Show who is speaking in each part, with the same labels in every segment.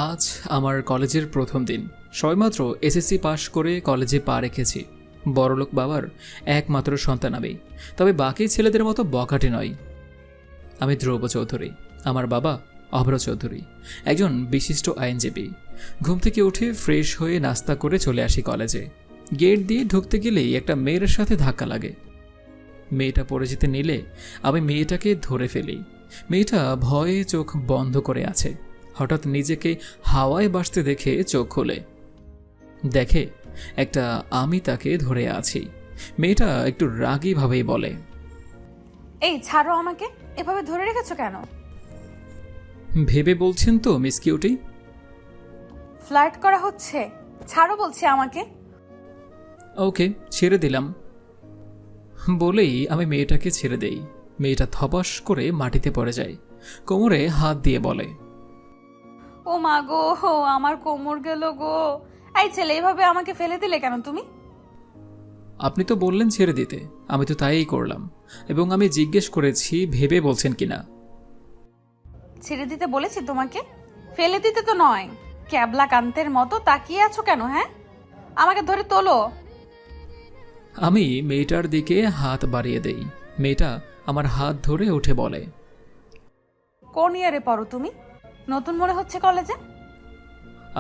Speaker 1: আজ আমার কলেজের প্রথম দিন। সবেমাত্র এসএসসি পাশ করে কলেজে পা রেখেছি। বড়লোক বাবার একমাত্র সন্তান আমি, তবে বাকি ছেলেদের মতো বখাটে নয়। আমি ধ্রুব চৌধুরী, আমার বাবা অভ্র চৌধুরী, একজন বিশিষ্ট আইনজীবী। ঘুম থেকে উঠে ফ্রেশ হয়ে নাস্তা করে চলে আসি কলেজে। গেট দিয়ে ঢুকতে গেলেই একটা মেয়ের সাথে ধাক্কা লাগে। মেয়েটা পড়ে যেতে নিলে আমি মেয়েটাকে ধরে ফেলি। মেয়েটা ভয়ে চোখ বন্ধ করে আছে। হঠাৎ নিজেকে হাওয়ায় ভাসতে দেখে চোখ খোলে, দেখে একটা আমি তাকে ধরে আছি। মেয়েটা একটু রাগীভাবেই বলে,
Speaker 2: এই ছাড়ো আমাকে, এভাবে ধরে রেখেছো কেন?
Speaker 1: ভেবে বলছেন তো মিস কিউটি?
Speaker 2: ফ্লার্ট করা হচ্ছে, ছাড়ো বলছি আমাকে।
Speaker 1: ওকে, ছেড়ে দিলাম বলেই আমি মেয়েটাকে ছেড়ে দেই। মেয়েটা ধপাস করে মাটিতে পড়ে যায়। কোমরে হাত দিয়ে বলে,
Speaker 2: ও মা গো, আমার কোমর গেল গো। এই ছেলে, এইভাবে আমাকে ফেলে দিলে কেন তুমি?
Speaker 1: আপনি তো বললেন ছেড়ে দিতে, আমি তো তাই করলাম। এবং আমি জিজ্ঞেস করেছি ভেবে বলছেন কিনা।
Speaker 2: ছেড়ে দিতে বলেছি তোমাকে, ফেলে দিতে তো নয়। ক্যাবলা কান্তের মতো তাকিয়ে আছো কেন? হ্যাঁ, আমাকে ধরে তোলো।
Speaker 1: আমি মেয়েটার দিকে হাত বাড়িয়ে দেই। মেয়েটা আমার হাত ধরে উঠে বলে,
Speaker 2: কোন ইয়ারে পড়ো তুমি? নতুন মনে হচ্ছে কলেজে।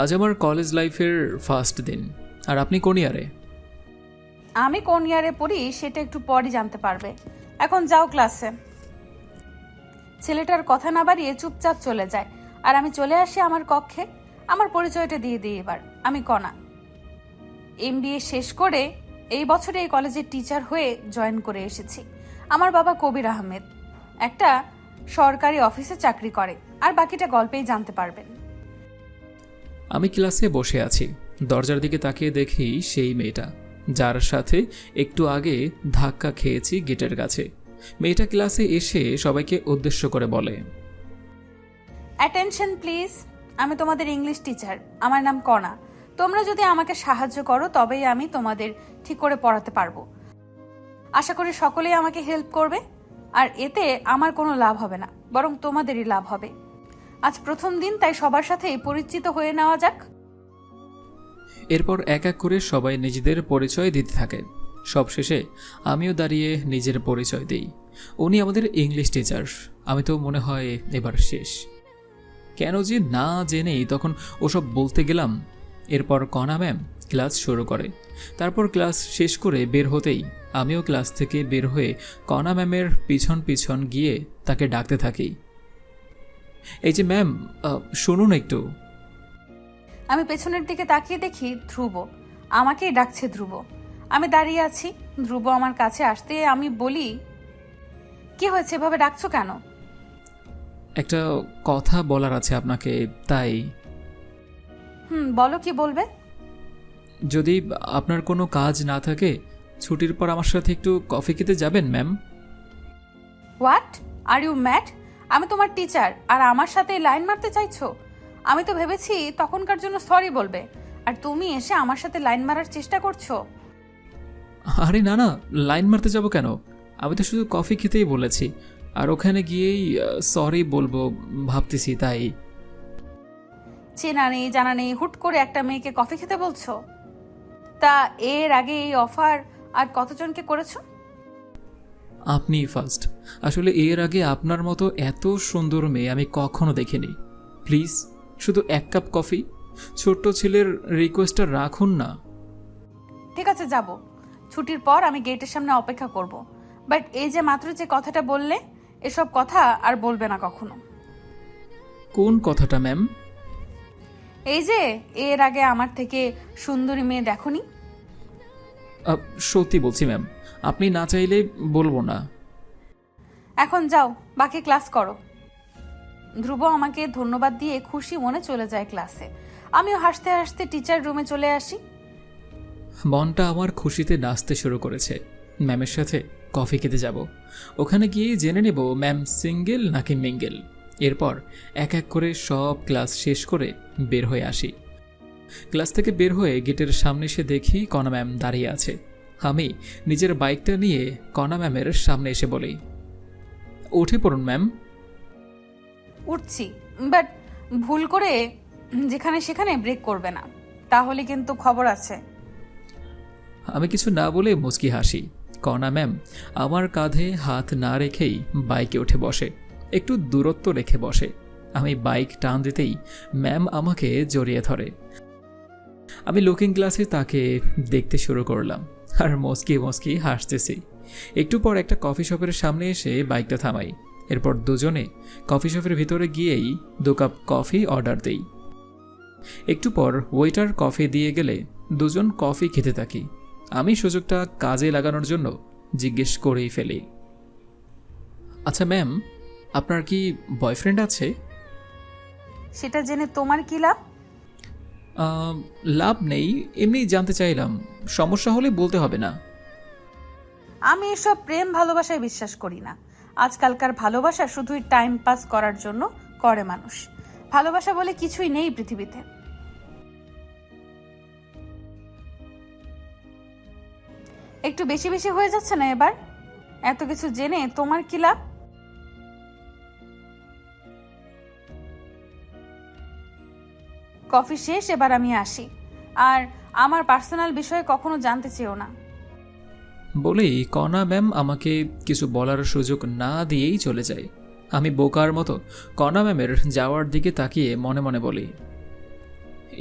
Speaker 1: আজ আমার কলেজ লাইফের ফার্স্ট দিন। আর আপনি কোন ইয়ারে?
Speaker 2: আমি কোন ইয়ারে পড়ি সেটা একটু পরই জানতে পারবে। এখন যাও ক্লাসে। ছেলেটার কথা না বাড়িয়ে চুপচাপ চলে যায়, আর আমি চলে আসি আমার কক্ষে। আমার পরিচয়টা দিয়ে দিই এবার। আমি কণা, এমবিএ শেষ করে এই বছরে এই কলেজের টিচার হয়ে জয়েন করে এসেছি। আমার বাবা কবির আহমেদ একটা সরকারি অফিসে চাকরি করে, আর বাকিটা গল্পেই জানতে পারবেন।
Speaker 1: আমি ক্লাসে বসে আছি। দরজার দিকে তাকিয়ে দেখি সেই মেয়েটা, যার সাথে একটু আগে ধাক্কা খেয়েছি গেটের কাছে। মেয়েটা ক্লাসে এসে সবাইকে উদ্দেশ্য করে বলে,
Speaker 2: অ্যাটেনশন প্লিজ, আমি তোমাদের ইংলিশ টিচার। আমার নাম কণা। তোমরা যদি আমাকে সাহায্য করো তবেই আমি তোমাদের ঠিক করে পড়াতে পারবো। আশা করি সকলেই আমাকে হেল্প করবে, আর এতে আমার কোনো লাভ হবে না, বরং তোমাদেরই লাভ হবে। আজ প্রথম দিন, তাই সবার সাথেই পরিচিত হয়ে নেওয়া যাক।
Speaker 1: এরপর এক এক করে সবাই নিজেদের পরিচয় দিতে থাকে। সবশেষে আমিও দাঁড়িয়ে নিজের পরিচয় দিই। উনি আমাদের ইংলিশ টিচার। আমি তো মনে হয় এবার শেষ। কেন যে না জেনেই তখন ওসব বলতে গেলাম। এরপর কণা ম্যাম ক্লাস শুরু করে। তারপর ক্লাস শেষ করে বের হতেই আমিও ক্লাস থেকে বের হয়ে কণা ম্যামের পিছন পিছন গিয়ে তাকে ডাকতে থাকি, এই যে ম্যাম, শুনুন একটু।
Speaker 2: আমি পেছনের দিকে তাকিয়ে দেখি ধ্রুব আমাকেই ডাকছে। ধ্রুব, আমি দাঁড়িয়ে আছি। ধ্রুব আমার কাছে আসতে আমি বলি, কি হয়েছে, এভাবে ডাকছো কেন?
Speaker 1: একটা কথা বলার আছে আপনাকে, তাই।
Speaker 2: বলো, কি বলবে?
Speaker 1: যদি আপনার কোনো কাজ না থাকে, ছুটির পর আমার সাথে একটু কফি খেতে যাবেন ma'am?
Speaker 2: What are you mad? আমি তোমার টিচার, আর আমার সাথে লাইন মারতে চাইছো? আমি তো ভেবেছি তখনকার জন্য সরি বলবে, আর তুমি এসে আমার সাথে লাইন মারার চেষ্টা করছো।
Speaker 1: আরে না না, লাইন মারতে যাব কেন? আমি তো শুধু কফি খেতেই বলেছি, আর ওখানে গিয়েই সরি বলবো ভাবতেছি, তাই।
Speaker 2: চেনা নেই জানা নেই হুট করে একটা মেয়েকে কফি খেতে বলছো? তা এর আগে এই অফার আর কতজনকে করেছো?
Speaker 1: আপনি ফার্স্ট। আসলে এর আগে আপনার মতো এত সুন্দর মেয়ে আমি কখনো দেখিনি। প্লিজ শুধু এক কাপ কফি, ছোট্ট ছেলের রিকোয়েস্টটা রাখুন না।
Speaker 2: ঠিক আছে, যাব। ছুটির পর আমি গেটের সামনে অপেক্ষা করব। বাট এই যে মাত্র যে কথাটা বললে, এসব কথা আর বলবে না কখনো।
Speaker 1: কোন কথাটা ম্যাম?
Speaker 2: এই যে এর আগে আমার থেকে সুন্দরী মেয়ে দেখোনি।
Speaker 1: সত্যি বলছি ম্যাম, আপনি না চাইলে বলবো না।
Speaker 2: এখন যাও, বাকি ক্লাস করো। ধ্রুব আমাকে ধন্যবাদ দিয়ে খুশি মনে চলে যায় ক্লাসে। আমিও হাসতে হাসতে টিচার রুমে চলে আসি।
Speaker 1: মনটা আমার খুশিতে নাচতে শুরু করেছে। ম্যামের সাথে কফি খেতে যাব। ওখানে গিয়ে জেনে নেব ম্যাম সিঙ্গেল নাকি মিঙ্গেল। এরপর এক এক করে সব ক্লাস শেষ করে বের হয়ে আসি। ক্লাস থেকে বের হয়ে গেটের সামনে এসে দেখি কণা ম্যাম দাঁড়িয়ে আছে। আমি নিজের বাইকটা নিয়ে কণা ম্যামের সামনে এসে বলি, উঠে পড়ুন ম্যাম।
Speaker 2: উঠছি, বাট ভুল করে যেখানে সেখানে ব্রেক করবে না, তাহলে কিন্তু খবর আছে।
Speaker 1: আমি কিছু না বলে মুচকি হাসি। কণা ম্যাম আমার কাঁধে হাত না রেখেই বাইকে উঠে বসে, একটু দূরত্ব রেখে বসে। আমি বাইক টান দিতেই ম্যাম আমাকে জড়িয়ে ধরে। আমি লুকিং গ্লাসে তাকে দেখতে শুরু করলাম আর মস্কি মস্কি হাসতেছি। একটু পর একটা কফি শপের সামনে এসে বাইকটা থামাই। এরপর দুজনে কফি শপের ভিতরে গিয়েই 2 কাপ কফি অর্ডার দেই। একটু পর ওয়েটার কফি দিয়ে গেলে দুজন কফি খেতে থাকি। আমি সুযোগটা কাজে লাগানোর জন্য জিজ্ঞেস করেই ফেলি, আচ্ছা ম্যাম, আপনার কি বয়ফ্রেন্ড আছে?
Speaker 2: সেটা জেনে তোমার কি লাভ?
Speaker 1: লাভ নেই, এমনি জানতে চাইলাম, সমস্যা হলে বলতে হবে না।
Speaker 2: আমি এসব প্রেম ভালোবাসায় বিশ্বাস করি না। আজকালকার ভালোবাসা শুধুই টাইম পাস করার জন্য করে মানুষ। ভালোবাসা বলে কিছুই নেই পৃথিবীতে। একটু বেশি বেশি হয়ে যাচ্ছে না এবার? এত কিছু জেনে তোমার কি লাভ? কফি শেষ, এবার আমি আসি। আর আমার পার্সোনাল বিষয়ে কখনো জানতে চেও না।
Speaker 1: বলেই কণা ম্যাম আমাকে কিছু বলার সুযোগ না দিয়েই চলে যায়। আমি বোকার মতো কণা ম্যামের যাওয়ার দিকে তাকিয়ে মনে মনে বলি,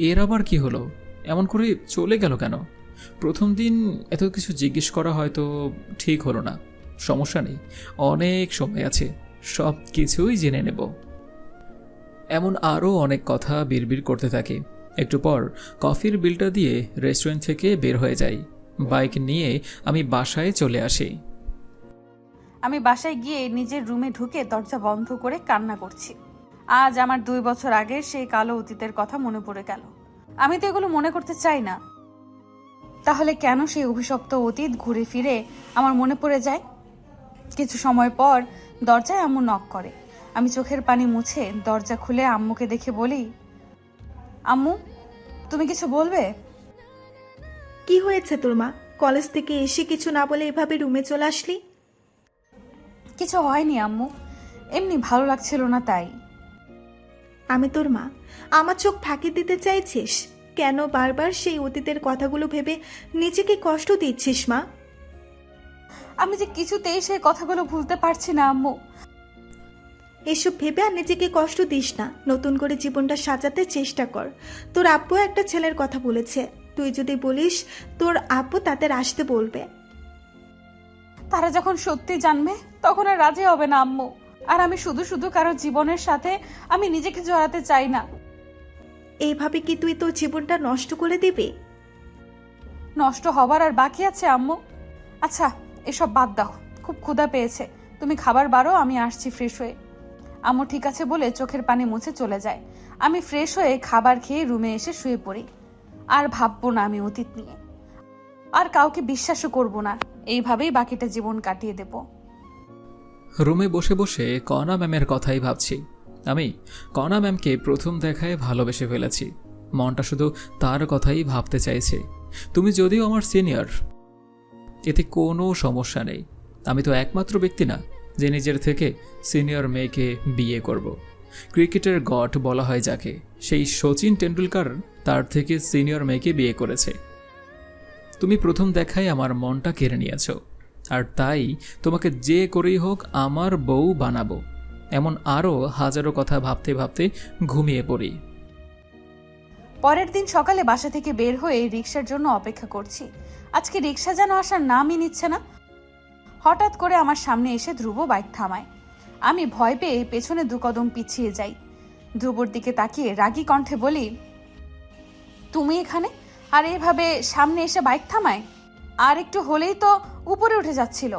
Speaker 1: এর আবার কি হলো? এমন করে চলে গেল কেন? প্রথম দিন এত কিছু জিজ্ঞেস করা হয়তো ঠিক হলো না। সমস্যা নেই, অনেক সময় আছে, সব কিছুই জেনে নেব। এমন আরও অনেক কথা বিড়বিড় করতে থাকে। একটু পর কফির বিলটা দিয়ে রেস্টুরেন্ট থেকে বের হয়ে যাই। বাইক নিয়ে আমি বাসায় চলে আসি।
Speaker 2: আমি বাসায় গিয়ে নিজের রুমে ঢুকে দরজা বন্ধ করে কান্না করছি। আজ আমার 2 বছর আগের সেই কালো অতীতের কথা মনে পড়ে গেল। আমি তো এগুলো মনে করতে চাই না, তাহলে কেন সেই অভিশপ্ত অতীত ঘুরে ফিরে আমার মনে পড়ে যায়? কিছু সময় পর দরজায় আম্মু নক করে। আমি চোখের পানি মুছে দরজা খুলে আম্মুকে দেখে বলি, আম্মু তুমি কিছু বলবে?
Speaker 3: কি হয়েছে তোর মা? কলেজ থেকে এসে কিছু না বলে এভাবে রুমে চলে আসলি?
Speaker 2: কিছু হয়নি আম্মু, এমনি ভালো লাগছিল না তাই।
Speaker 3: আমি তোর মা, আমার চোখ ফাঁকি দিতে চাইছিস? কেন বারবার সেই অতীতের কথাগুলো ভেবে নিজেকে কষ্ট দিচ্ছিস মা?
Speaker 2: আমি যে কিছুতেই সেই কথাগুলো ভুলতে পারছি না আম্মু।
Speaker 3: এসব ভেবে আর নিজেকে কষ্ট দিস না, নতুন করে জীবনটা সাজাতে চেষ্টা কর। তোর আব্বু একটা ছেলের কথা বলেছে, তুই যদি বলিস তোর আব্বু তাদের আসতে বলবে।
Speaker 2: তারা যখন সত্যি জানবে তখন আর রাজি হবে না আম্মু। আর আমি শুধু শুধু কারো জীবনের সাথে আমি নিজেকে জড়াতে চাই না।
Speaker 3: এইভাবে কি তুই তোর জীবনটা নষ্ট করে দিবি?
Speaker 2: নষ্ট হবার আর বাকি আছে আম্মু? আচ্ছা এসব বাদ দাও, খুব ক্ষুধা পেয়েছে, তুমি খাবার বারো, আমি আসছি ফ্রেশ হয়ে। আম্মু ঠিক আছে বলে চোখের পানি মুছে চলে যায়। আমি ফ্রেশ হয়ে খাবার খেয়ে রুমে এসে শুয়ে পড়ি। আর ভাববো না আমি অতীত নিয়ে, আর কাউকে বিশ্বাসও করব না। এইভাবেই বাকিটা জীবন কাটিয়ে দেব।
Speaker 1: রুমে বসে বসে কণা ম্যামের কথাই ভাবছি। আমি কণা ম্যামকে প্রথম দেখায় ভালোবেসে ফেলেছি। মনটা শুধু তার কথাই ভাবতে চাইছে। তুমি যদিও আমার সিনিয়র, এতে কোনো সমস্যা নেই। আমি তো একমাত্র ব্যক্তি না যে নিজের থেকে সিনিয়র মেয়েকে বিয়ে করব। ক্রিকেটের গড বলা হয় যাকে, সেই সচিন টেন্ডুলকার তার থেকে সিনিয়র মেয়েকে বিয়ে করেছে। তুমি প্রথম দেখায় আমার মনটা কেড়ে নিয়েছ, আর তাই তোমাকে যে করেই হোক আমার বউ বানাবো। এমন আরও হাজারো কথা ভাবতে ভাবতে ঘুমিয়ে পড়ি।
Speaker 2: পরের দিন সকালে বাসা থেকে বের হয়ে রিক্সার জন্য অপেক্ষা করছি। আজকে রিক্সা যেন আসার নামই নিচ্ছে না। হঠাৎ করে আমার সামনে এসে ধ্রুব বাইক থামায়। আমি ভয় পেয়ে পেছনে 2 কদম পিছিয়ে যাই। ধ্রুবর দিকে তাকিয়ে রাগী কণ্ঠে বলি, তুমি এখানে? আর এভাবে সামনে এসে বাইক থামায়? আর একটু হলেই তো উপরে উঠে যাচ্ছিল।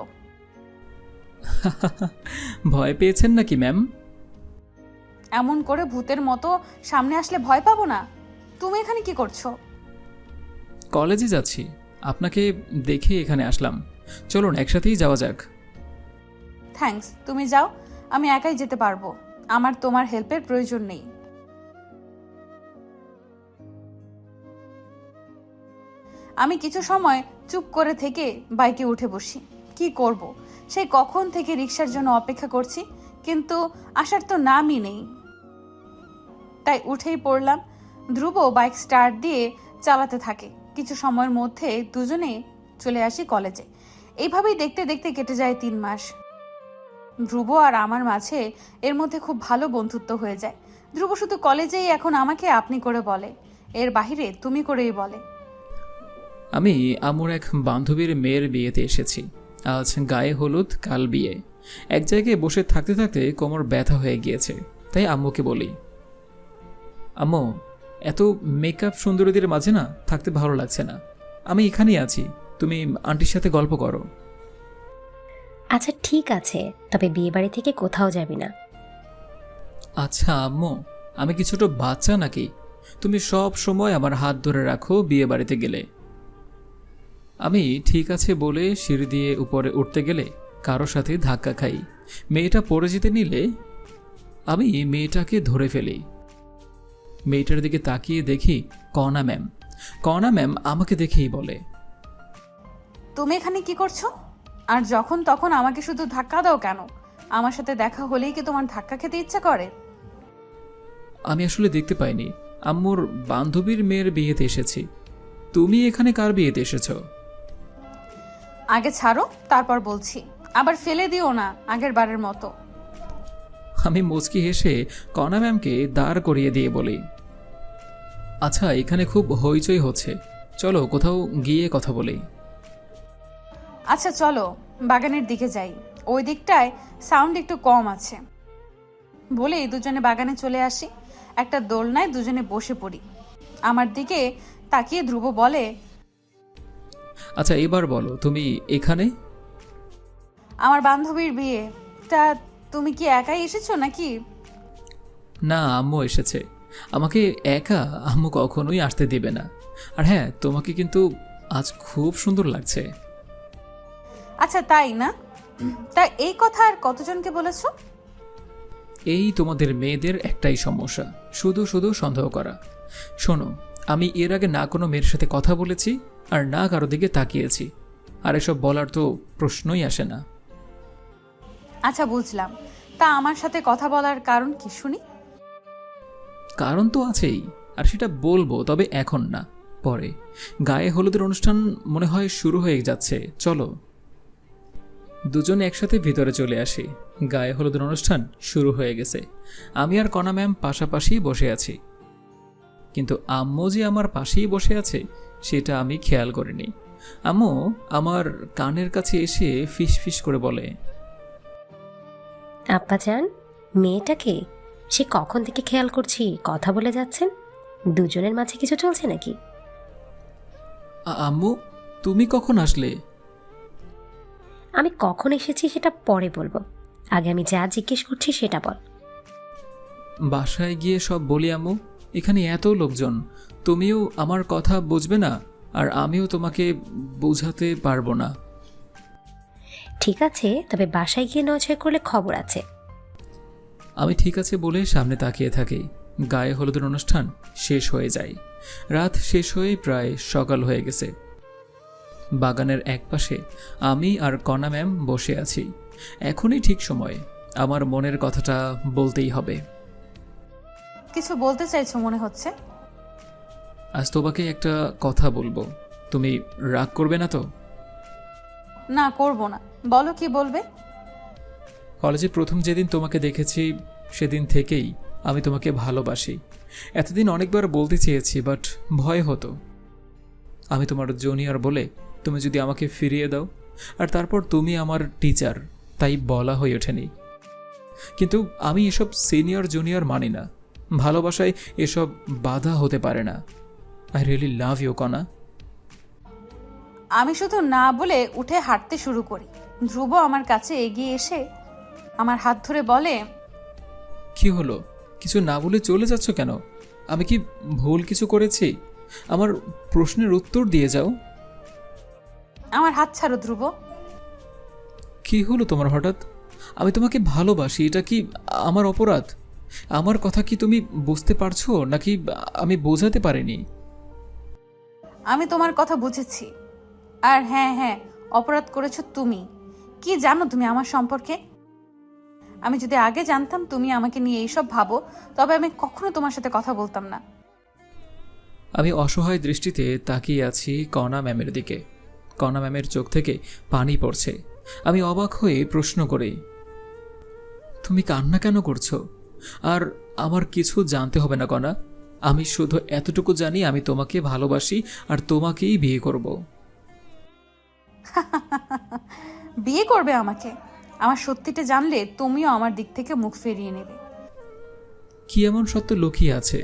Speaker 1: ভয় পেয়েছেন নাকি ম্যাম?
Speaker 2: এমন করে ভূতের মতো সামনে আসলে ভয় পাবো না? তুমি এখানে কি করছো?
Speaker 1: কলেজে যাচ্ছি, আপনাকে দেখে এখানে আসলাম। চলুন একসাথেই যাওয়া যাক।
Speaker 2: থ্যাঙ্কস, তুমি যাও, আমি একাই যেতে পারবো। আমার তোমার হেল্পের প্রয়োজন নেই। আমি কিছু সময় চুপ করে থেকে বাইকে উঠে বসি। কি করব? সেই কখন থেকে রিক্সার জন্য অপেক্ষা করছি, কিন্তু আসার তো নামই নেই। তাই উঠেই পড়লাম। ধ্রুব বাইক স্টার্ট দিয়ে চালাতে থাকে। কিছু সময়ের মধ্যে দুজনে চলে আসি কলেজে। এইভাবেই দেখতে দেখতে কেটে যায় 3 মাস। ধ্রুব আর আমার মাঝে এর মধ্যে খুব ভালো বন্ধুত্ব হয়ে যায়। ধ্রুব শুধু কলেজেই এখন আমাকে আপনি করে বলে, এর বাহিরে তুমি করেই বলে।
Speaker 1: আমি আমার এক বান্ধবীর মেয়ের বিয়েতে এসেছি। আজ গায়ে হলুদ, কাল বিয়ে। এক জায়গায় বসে থাকতে থাকতে কোমর ব্যথা হয়ে গিয়েছে, তাই আম্মুকে বলি, আম্মু, এত মেকআপ সুন্দরীদের মাঝে না থাকতে ভালো লাগছে না। আমি এখানেই আছি, তুমি আন্টির সাথে গল্প করো।
Speaker 4: আচ্ছা ঠিক আছে, তবে বিয়ে বাড়ি থেকে কোথাও যাবি না।
Speaker 1: আচ্ছা আম্মু, আমি কি ছোট বাচ্চা নাকি? তুমি সব সময় আমার হাত ধরে রাখো বিয়ে বাড়িতে গেলে। আমি ঠিক আছে বলে সিঁড়ি দিয়ে উপরে উঠতে গেলে কারো সাথে ধাক্কা খাই। মেয়েটা পড়ে যেতে নিলে আমি মেয়েটাকে ধরে ফেলি। মেয়েটার দিকে তাকিয়ে দেখি কণা ম্যাম। কণা ম্যাম আমাকে দেখেই বলে,
Speaker 2: তুমি এখানে কি করছো? আর যখন তখন আমাকে শুধু ধাক্কা দাও কেন? আমার সাথে দেখা হলেই কি তোমার ধাক্কা খেতে ইচ্ছা করে?
Speaker 1: আমি আসলে দেখতে পাইনি, আম্মুর বান্ধবীর মেয়ের বিয়েতে এসেছি। তুমি এখানে কার বিয়েতে এসেছো?
Speaker 2: আগে ছাড়ো, তারপর বলছি। আবার ফেলে দিও না আগের বারের মতো।
Speaker 1: আমি মুচকি হেসে কণা ম্যামকে দাঁড় করিয়ে দিয়ে বলি, আচ্ছা এখানে খুব হইচই হচ্ছে, চলো কোথাও গিয়ে কথা বলি।
Speaker 2: আচ্ছা চলো বাগানের দিকে যাই, ওই দিকটায় সাউন্ড একটু কম আছে। বলেই দুজনে বাগানে চলে আসি। একটা দোলনায় দুজনে বসে পড়ি। আমার দিকে তাকিয়ে ধ্রুব বলে,
Speaker 1: আচ্ছা এবার বলো, তুমি এখানে?
Speaker 2: আমার বান্ধবীর বিয়ে, তা তুমি কি একাই এসেছো নাকি?
Speaker 1: না, আম্মু এসেছে। আমাকে একা আম্মু কখনোই আসতে দিবে না। আর হ্যাঁ, তোমাকে কিন্তু আজ খুব সুন্দর লাগছে।
Speaker 2: আচ্ছা তাই না? তা এই কথা আর কতজনকে বলেছো?
Speaker 1: এই তোমাদের মেয়েদের একটাই সমস্যা, শুধু শুধু সন্দেহ করা। শোনো, আমি এর আগে না কোনো মেয়ের সাথে কথা বলেছি আর না কারো দিকে তাকিয়েছি, আর এসব বলার তো প্রশ্নই আসে না।
Speaker 2: আচ্ছা বুঝলাম, তা আমার সাথে কথা বলার কারণ কি শুনি?
Speaker 1: কারণ তো আছেই, আর সেটা বলবো, তবে এখন না, পরে। গায়ে হলুদের অনুষ্ঠান মনে হয় শুরু হয়ে যাচ্ছে, চলো। দুজনে একসাথে ভিতরে চলে আসি। গায়ে হলুদের অনুষ্ঠান শুরু হয়ে গেছে। আমি আর কণা ম্যাম পাশাপাশি বসে আছি, কিন্তু আম্মু যে আমার পাশেই বসে আছে সেটা আমি খেয়াল করিনি। আম্মু আমার কানের কাছে এসে ফিস ফিস করে বলে,
Speaker 4: আব্বাজান, মেয়েটাকে সে কখন থেকে খেয়াল করছি কথা বলে যাচ্ছেন। দুজনের মাঝে কিছু চলছে নাকি?
Speaker 1: আম্মু তুমি কখন আসলে?
Speaker 4: আমি কখন এসেছি সেটা পরে বলবো, আগে আমি যা জিজ্ঞেস করছি সেটা বল।
Speaker 1: বাসায় গিয়ে সব বলি আম্মু। এখানে এত লোকজন, তুমিও আমার কথা বুঝবে না, আর আমিও তোমাকে বোঝাতে পারবো না।
Speaker 4: ঠিক আছে, তবে বাসায় গিয়ে নজর করলে খবর আছে।
Speaker 1: আমি ঠিক আছে বলে সামনে তাকিয়ে থাকি। গায়ে হলুদের অনুষ্ঠান শেষ হয়ে যায়। রাত শেষ হয়ে প্রায় সকাল হয়ে গেছে। বাগানের একপাশে আমি আর কণা ম্যাম বসে আছি। এখনই ঠিক সময়, আমার মনের কথাটা বলতেই হবে।
Speaker 2: কিছু বলতে চাইছো মনে হচ্ছে।
Speaker 1: আজ তোমাকে একটা কথা বলবো, তুমি রাগ করবে না তো?
Speaker 2: না করব না, বলো কি বলবে।
Speaker 1: কলেজে প্রথম যেদিন তোমাকে দেখেছি সেদিন থেকেই আমি তোমাকে ভালোবাসি। এতদিন অনেকবার বলতে চেয়েছি, বাট ভয় হতো। আমি তোমার জুনিয়র বলে তুমি যদি আমাকে ফিরিয়ে দাও, আর তারপর তুমি আমার টিচার, তাই বলা হয়ে ওঠেনি। কিন্তু আমি এসব সিনিয়র জুনিয়র মানি না। ভালোবাসায় এসব বাধা হতে পারে না। আই রিয়েলি লাভ ইউ কণা।
Speaker 2: আমি শুধু না বলে উঠে হাঁটতে শুরু করি। ধ্রুব আমার কাছে এগিয়ে এসে আমার হাত ধরে বলে,
Speaker 1: কি হলো? কিছু না বলে চলে যাচ্ছ কেন? আমি কি ভুল কিছু করেছি? আমার প্রশ্নের উত্তর দিয়ে যাও।
Speaker 2: আমার হাত ছাড়ো ধ্রুব।
Speaker 1: কি হলো তোমার হঠাৎ? আমি তোমাকে ভালোবাসি, এটা কি আমার অপরাধ? আমার কথা কি তুমি বুঝতে পারছো, নাকি আমি বোঝাতে পারিনি?
Speaker 2: আমি তোমার কথা বুঝেছি। আর হ্যাঁ হ্যাঁ, অপরাধ করেছো তুমি। কি জানো তুমি আমার সম্পর্কে? আমি যদি আগে জানতাম তুমি আমাকে নিয়ে এইসব ভাবো, তবে আমি কখনো তোমার সাথে কথা বলতাম না।
Speaker 1: আমি অসহায় দৃষ্টিতে তাকিয়ে আছি কণা ম্যামের দিকে। কণা ম্যামের চোখ থেকে পানি পড়ছে। আমি অবাক হয়ে প্রশ্ন করি, তুমি কান্না কেন করছো? আর আমার কিছু জানতে হবে না কণা, আমি শুধু এতটুকু জানি আমি তোমাকে ভালোবাসি আর তোমাকেই বিয়ে করব।
Speaker 2: বিয়ে করবে আমাকে? আমার সত্যিটা জানলে তুমিও আমার দিক থেকে মুখ ফিরিয়ে নেবে।
Speaker 1: কি এমন সত্য লুকিয়ে আছে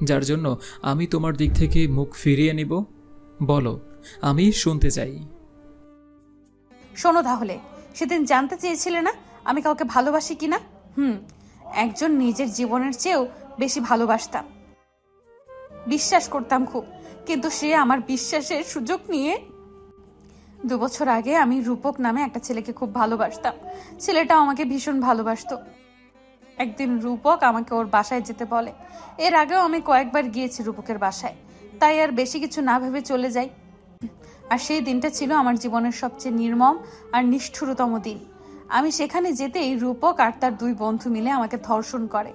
Speaker 1: যার জন্য আমি তোমার দিক থেকে মুখ ফিরিয়ে নিব? বলো, আমি শুনতে চাই।
Speaker 2: শোনো তাহলে, সেদিন জানতে চেয়েছিলে না আমি কাউকে ভালোবাসি কিনা? একজন নিজের জীবনের চেয়েও বেশি ভালোবাসতাম, বিশ্বাস করতাম খুব, কিন্তু সে আমার বিশ্বাসের সুযোগ নিয়ে 2 বছর আগে আমি রূপক নামে একটা ছেলেকে খুব ভালোবাসতাম। ছেলেটাও আমাকে ভীষণ ভালোবাসতো। একদিন রূপক আমাকে ওর বাসায় যেতে বলে। এর আগেও আমি কয়েকবার গিয়েছি রূপকের বাসায়, তাই আর বেশি কিছু না ভেবে চলে যাই। আর সেই দিনটা ছিল আমার জীবনের সবচেয়ে নির্মম আর নিষ্ঠুরতম দিন। আমি সেখানে যেতেই রূপক আর তার 2 বন্ধু মিলে আমাকে ধর্ষণ করে।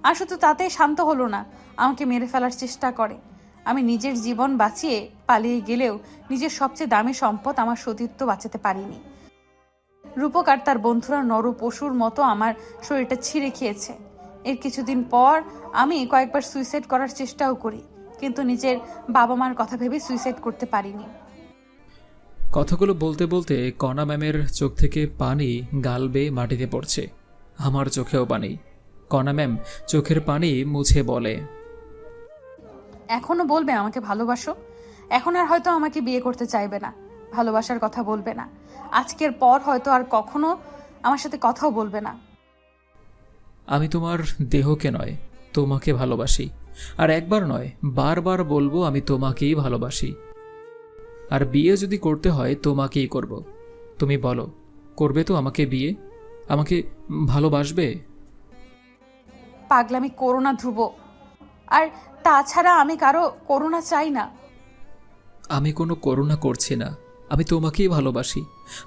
Speaker 2: আর শুধু তাতেই শান্ত হলো না, আমাকে মেরে ফেলার চেষ্টা করে। আমি নিজের জীবন বাঁচিয়ে পালিয়ে গেলেও নিজের সবচেয়ে দামি সম্পদ আমার সতীত্ব বাঁচাতে পারিনি। রূপক আর তার বন্ধুরা নর পশুর মতো আমার শরীরটা ছিঁড়ে খেয়েছে। এর কিছুদিন পর আমি কয়েকবার সুইসাইড করার চেষ্টাও করি, কিন্তু নিজের বাবা মার কথা ভেবে সুইসাইড করতে পারিনি।
Speaker 1: কথাগুলো বলতে বলতে কণা ম্যামের চোখ থেকে পানি গাল বেয়ে মাটিতে পড়ছে। আমার চোখেও পানি। কণা ম্যাম চোখের পানি মুছে বলে,
Speaker 2: এখনো বলবে আমাকে ভালোবাসো? এখন আর হয়তো আমাকে বিয়ে করতে চাইবে না, ভালোবাসার কথা বলবে না। আজকের পর হয়তো আর কখনো আমার সাথে কথাও বলবে না।
Speaker 1: আমি তোমার দেহকে নয়, তোমাকে ভালোবাসি। আর একবার নয়, বারবার বলবো আমি তোমাকেই ভালোবাসি। আর বিয়ে যদি করতে হয় তোমাকেই করব। তুমি বলো, করবে তো আমাকে বিয়ে? আমাকে ভালোবাসবে?
Speaker 2: পাগলামি করো না ধ্রুব। আর তাছাড়া আমি কারো করুণা চাই না।
Speaker 1: আমি কোনো করুণা করছি না, আমি তোমাকেই ভালোবাসি।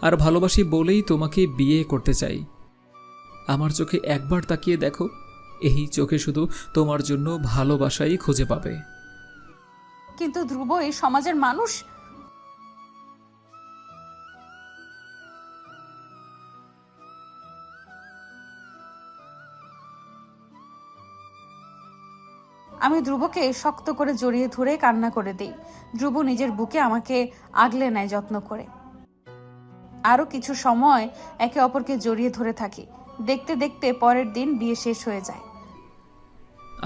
Speaker 1: আর ভালোবাসি বলেই তোমাকে বিয়ে করতে চাই। আমার চোখে একবার তাকিয়ে দেখো, এই চোখে শুধু তোমার জন্য ভালোবাসাই খুঁজে পাবে।
Speaker 2: কিন্তু ধ্রুব, এই সমাজের মানুষ। আমি ধ্রুবকে শক্ত করে জড়িয়ে ধরে কান্না করে দেই। ধ্রুব নিজের বুকে আমাকে আগলে নেয় যত্ন করে। আরো কিছু সময় একে অপরকে জড়িয়ে ধরে থাকি। দেখতে দেখতে পরের দিন বিয়ে শেষ হয়ে যায়।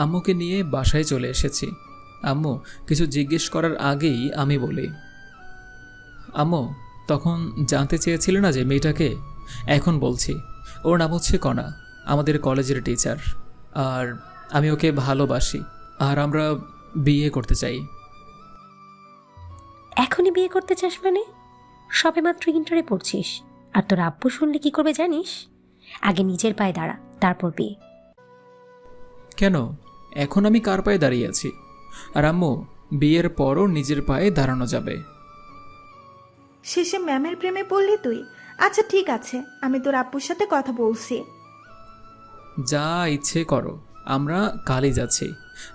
Speaker 1: আম্মুকে নিয়ে বাসায় চলে এসেছি। আম্মু কিছু জিজ্ঞেস করার আগেই আমি বলি, আম্মু তখন জানতে চেয়েছিলে না যে মেয়েটাকে? এখন বলছি, ওর নাম হচ্ছে কণা, আমাদের কলেজের টিচার। আর আমি ওকে ভালোবাসি, আর আমরা বিয়ে করতে চাই।
Speaker 4: এখনই বিয়ে করতে চাস মানে? সবেমাত্র ইন্টারে পড়ছিস, আর তোর আব্বু শুনলে কি করবে জানিস? আগে নিজের পায়ে দাঁড়া, তারপর বিয়ে।
Speaker 1: কেন? এখন আমি কার পায়ে দাঁড়িয়ে আছি? আর আম্মু, বিয়ের পরও নিজের পায়ে দাঁড়ানো যাবে।
Speaker 3: শেষে ম্যামের প্রেমে পড়লি তুই? আচ্ছা ঠিক আছে, আমি তোর আব্বুর সাথে কথা বলছি।
Speaker 1: যা ইচ্ছে করো, আমরা কালই যাচ্ছি।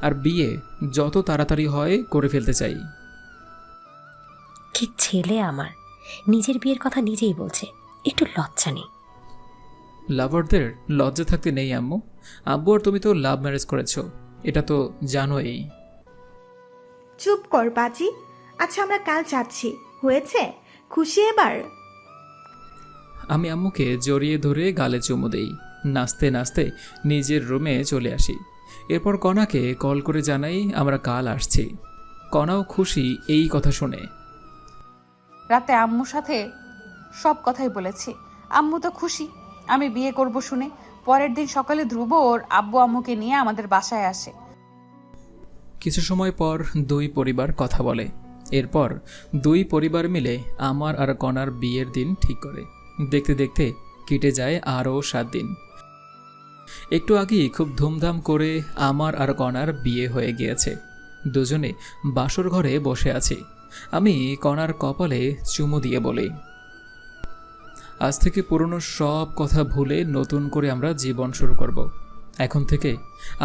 Speaker 1: আর বিয়ে যত তাড়াতাড়ি হয় করে ফেলতে চাই।
Speaker 4: কি ছেলে আমার, নিজের বিয়ের কথা নিজেই বলছে, একটু লজ্জা নেই।
Speaker 1: লাভারদের লজ্জা থাকতে নেই আম্মু। আব্বু আর তুমি তো লাভ ম্যারেজ করেছো, এটা তো জানোই।
Speaker 3: চুপ কর বাজি। আচ্ছা আমরা কাল যাচ্ছি, হয়েছে? খুশি এবার?
Speaker 1: আমি আম্মুকে জড়িয়ে ধরে গালে চুমু দেই। নাচতে নাচতে নিজের রুমে চলে আসি। এরপর কণাকে কল করে জানাই আমরা কাল আসছি। কণাও খুশি এই কথা শুনে।
Speaker 2: রাতে আম্মুর সাথে সব কথাই বলেছি। আম্মু তো খুশি আমি বিয়ে করব শুনে। পরের দিন সকালে ধ্রুব ওর আব্বু আম্মুকে নিয়ে আমাদের বাসায় আসে।
Speaker 1: কিছু সময় পর 2 পরিবার কথা বলে। এরপর 2 পরিবার মিলে আমার আর কণার বিয়ের দিন ঠিক করে। দেখতে দেখতে কেটে যায় আরও 7 দিন। একটু আগেই খুব ধুমধাম করে আমার আর কণার বিয়ে হয়ে গিয়েছে। দুজনে বাসর ঘরে বসে আছি। আমি কণার কপালে চুমু দিয়ে বলি, আজ থেকে পুরনো সব কথা ভুলে নতুন করে আমরা জীবন শুরু করব। এখন থেকে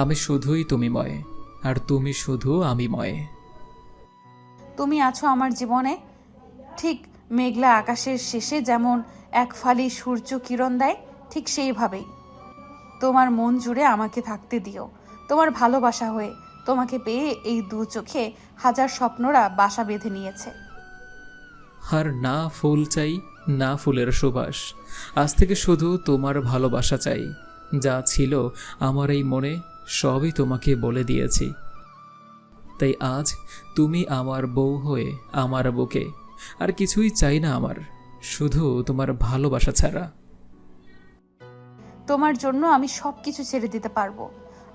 Speaker 1: আমি শুধুই তুমিময়, আর তুমি শুধু আমিময়।
Speaker 2: তুমি আছো আমার জীবনে, ঠিক মেঘলা আকাশের শেষে যেমন এক ফালি সূর্য কিরণ দেয়, ঠিক সেইভাবেই তোমার মন জুড়ে আমাকে থাকতে দিও, তোমার ভালোবাসা হয়ে। তোমাকে পেয়ে এই দু চোখে হাজার স্বপ্নরা বাসা বেঁধে নিয়েছে।
Speaker 1: আর না ফুল চাই, না ফুলের সুবাস, আজ থেকে শুধু তোমার ভালোবাসা চাই। যা ছিল আমার এই মনে সবই তোমাকে বলে দিয়েছি। তাই আজ তুমি আমার বউ হয়ে আমার বুকে, আর কিছুই চাই না আমার, শুধু তোমার ভালোবাসা ছাড়া।
Speaker 2: তোমার জন্য আমি সব কিছু ছেড়ে দিতে পারবো।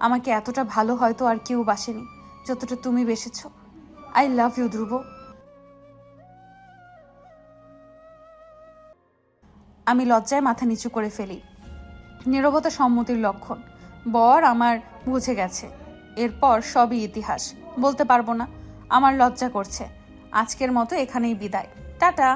Speaker 2: আমাকে এতটা ভালো হয়তো আর কেউ বাসেনি যতটা তুমি বেসেছ। আই লাভ ইউ ধ্রুব। আমি লজ্জায় মাথা নিচু করে ফেলি। নীরবতা সম্মতির লক্ষণ। বর আমার বুঝে গেছে। এরপর সবই ইতিহাস। বলতে পারবো না, আমার লজ্জা করছে। আজকের মতো এখানেই বিদায়। টাটা।